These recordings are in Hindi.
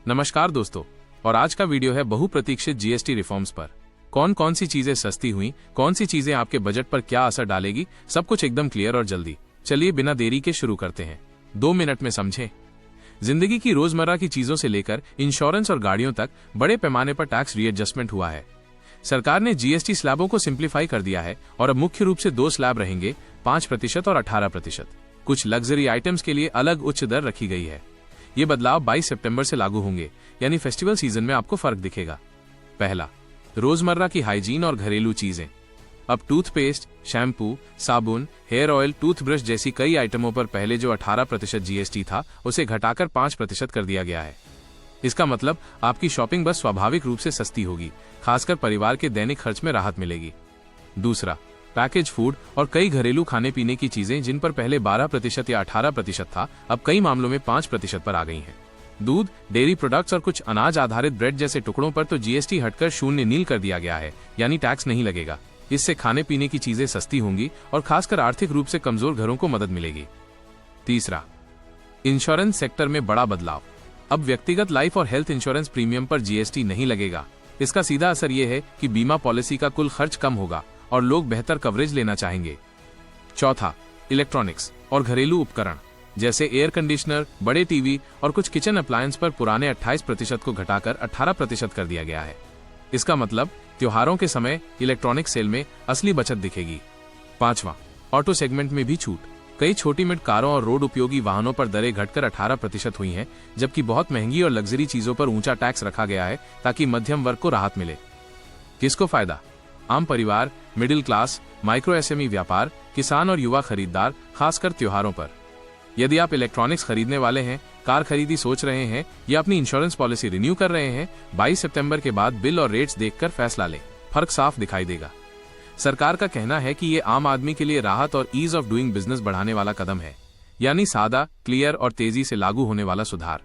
नमस्कार दोस्तों, और आज का वीडियो है बहुप्रतीक्षित जीएसटी रिफॉर्म्स पर। कौन कौन सी चीजें सस्ती हुई, कौन सी चीजें आपके बजट पर क्या असर डालेगी, सब कुछ एकदम क्लियर और जल्दी। चलिए बिना देरी के शुरू करते हैं। 2 मिनट में समझें। जिंदगी की रोजमर्रा की चीजों से लेकर इंश्योरेंस और गाड़ियों तक बड़े पैमाने पर टैक्स रीएडजस्टमेंट हुआ है। सरकार ने जीएसटी स्लैबों को सिंप्लीफाई कर दिया है और अब मुख्य रूप से 2 स्लैब रहेंगे, 5% और 18%। कुछ लग्जरी आइटम्स के लिए अलग उच्च दर रखी गई है। ये बदलाव 22 सितंबर से लागू होंगे, यानी फेस्टिवल सीजन में आपको फर्क दिखेगा। पहला, रोजमर्रा की हाइजीन और घरेलू चीजें। अब टूथपेस्ट, शैम्पू, साबुन, हेयर ऑयल, टूथब्रश जैसी कई आइटमों पर पहले जो 18% जीएसटी था, उसे घटाकर 5% कर दिया गया है। इसका मतलब आपकी शॉपिंग बस स्वाभाविक रूप से सस्ती होगी, खासकर परिवार के दैनिक खर्च में राहत मिलेगी। दूसरा, पैकेज फूड और कई घरेलू खाने पीने की चीजें जिन पर पहले 12% या 18% था, अब कई मामलों में 5% पर आ गई हैं। दूध, डेयरी प्रोडक्ट्स और कुछ अनाज आधारित ब्रेड जैसे टुकड़ों पर तो जीएसटी हटकर 0 कर दिया गया है, यानी टैक्स नहीं लगेगा। इससे खाने पीने की चीजें सस्ती होंगी और खासकर आर्थिक रूप से कमजोर घरों को मदद मिलेगी। तीसरा, इंश्योरेंस सेक्टर में बड़ा बदलाव। अब व्यक्तिगत लाइफ और हेल्थ इंश्योरेंस प्रीमियम पर जीएसटी नहीं लगेगा। इसका सीधा असर यह है कि बीमा पॉलिसी का कुल खर्च कम होगा और लोग बेहतर कवरेज लेना चाहेंगे। चौथा, इलेक्ट्रॉनिक्स और घरेलू उपकरण जैसे एयर कंडीशनर, बड़े टीवी और कुछ किचन अप्लायंस पर पुराने 28% को घटाकर 18% कर दिया गया है। इसका मतलब त्योहारों के समय इलेक्ट्रॉनिक सेल में असली बचत दिखेगी। पांचवा, ऑटो सेगमेंट में भी छूट। कई छोटी मिड कारों और रोड उपयोगी वाहनों पर दरें घटकर 18% हुई हैं, जबकि बहुत महंगी और लग्जरी चीजों पर ऊंचा टैक्स रखा गया है ताकि मध्यम वर्ग को राहत मिले। किसको फायदा? आम परिवार, मिडिल क्लास, माइक्रो एसएमई व्यापार, किसान और युवा खरीदार, खासकर त्योहारों पर। यदि आप इलेक्ट्रॉनिक्स खरीदने वाले हैं, कार खरीदी सोच रहे हैं या अपनी इंश्योरेंस पॉलिसी रिन्यू कर रहे हैं, 22 सितंबर के बाद बिल और रेट्स देखकर फैसला लें। फर्क साफ दिखाई देगा। सरकार का कहना है कि ये आम आदमी के लिए राहत और ईज ऑफ डूइंग बिजनेस बढ़ाने वाला कदम है, यानी सादा, क्लियर और तेजी से लागू होने वाला सुधार।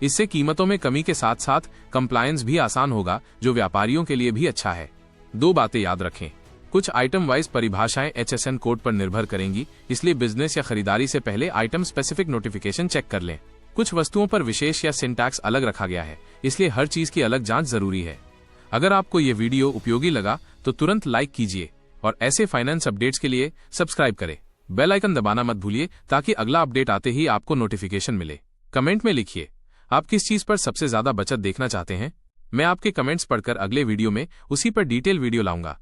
इससे कीमतों में कमी के साथ साथ कंप्लायंस भी आसान होगा, जो व्यापारियों के लिए भी अच्छा है। 2 बातें याद रखें। कुछ आइटम वाइज परिभाषाएं HSN कोड पर निर्भर करेंगी, इसलिए बिजनेस या खरीदारी से पहले आइटम स्पेसिफिक नोटिफिकेशन चेक कर लें। कुछ वस्तुओं पर विशेष या सिंटैक्स अलग रखा गया है, इसलिए हर चीज की अलग जांच जरूरी है। अगर आपको ये वीडियो उपयोगी लगा तो तुरंत लाइक कीजिए और ऐसे फाइनेंस अपडेट्स के लिए सब्सक्राइब करें। बेल आइकन दबाना मत भूलिए ताकि अगला अपडेट आते ही आपको नोटिफिकेशन मिले। कमेंट में लिखिए आप किस चीज पर सबसे ज्यादा बचत देखना चाहते हैं। मैं आपके कमेंट्स पढ़कर अगले वीडियो में उसी पर डिटेल वीडियो लाऊंगा।